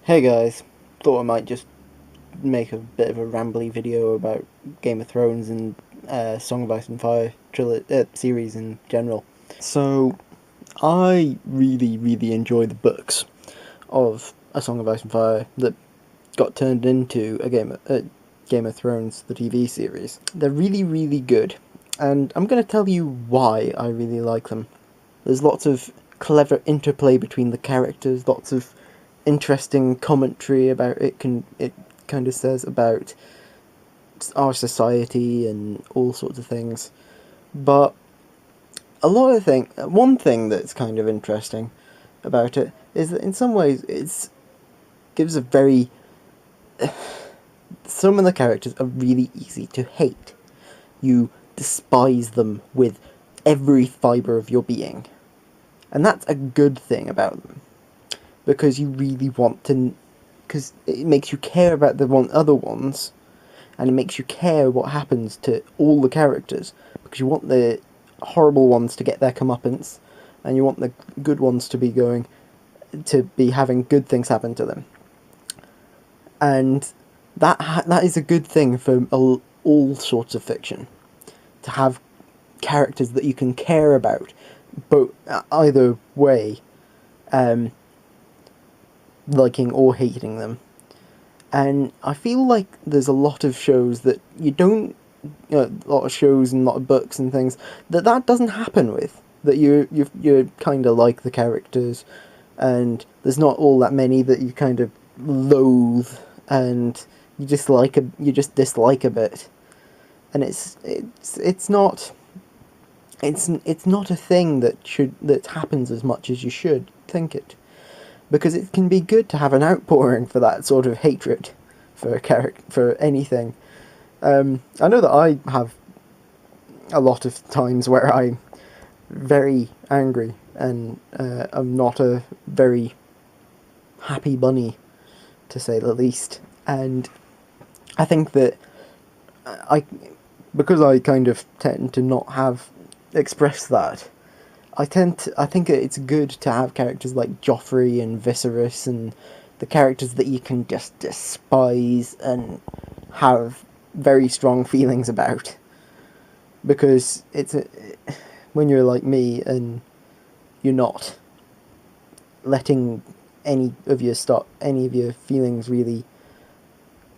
Hey guys, thought I might just make a bit of a rambly video about Game of Thrones and Song of Ice and Fire series in general. So, I really enjoy the books of A Song of Ice and Fire that got turned into Game of Thrones, the TV series. They're really good, and I'm going to tell you why I really like them. There's lots of clever interplay between the characters, lots of interesting commentary about it kind of says about our society and all sorts of things. But one thing that's kind of interesting about it is that in some ways it's gives a very some of the characters are really easy to hate. You despise them with every fibre of your being. And that's a good thing about them. Because you really want to, because it makes you care about the other ones, and it makes you care what happens to all the characters, because you want the horrible ones to get their comeuppance, and you want the good ones to be having good things happen to them, and that is a good thing for all sorts of fiction, to have characters that you can care about, both either way, um, liking or hating them. And I feel like there's a lot of shows that you don't, a lot of shows and a lot of books and things that doesn't happen with. That you kind of like the characters, and there's not all that many that you kind of loathe, and you just dislike a bit, and it's not a thing that happens as much as you should think it, because it can be good to have an outpouring for that sort of hatred for a character, for anything. I know that I have a lot of times where I'm very angry and I'm not a very happy bunny, to say the least. And I think that I, because I kind of tend to not have expressed that, I think it's good to have characters like Joffrey and Viserys and the characters that you can just despise and have very strong feelings about, because when you're like me and you're not letting any of your feelings really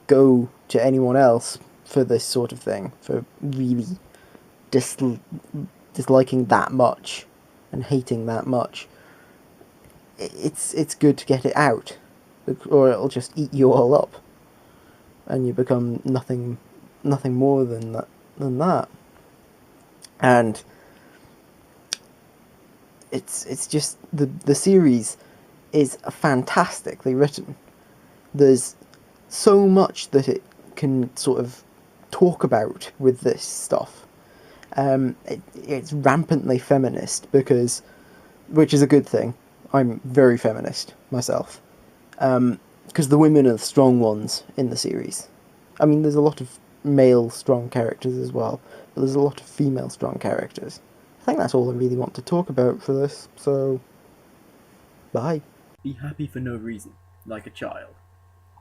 go to anyone else for this sort of thing, for really disliking that much and hating that much, it's good to get it out, or it'll just eat you all up, and you become nothing more than that. And it's just the series is fantastically written. There's so much that it can sort of talk about with this stuff. It's rampantly feminist, which is a good thing. I'm very feminist myself, because the women are the strong ones in the series. I mean, there's a lot of male strong characters as well, but there's a lot of female strong characters. I think that's all I really want to talk about for this, so bye. Be happy for no reason, like a child.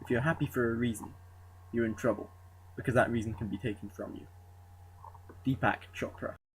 If you're happy for a reason, you're in trouble, because that reason can be taken from you. Deepak Chopra.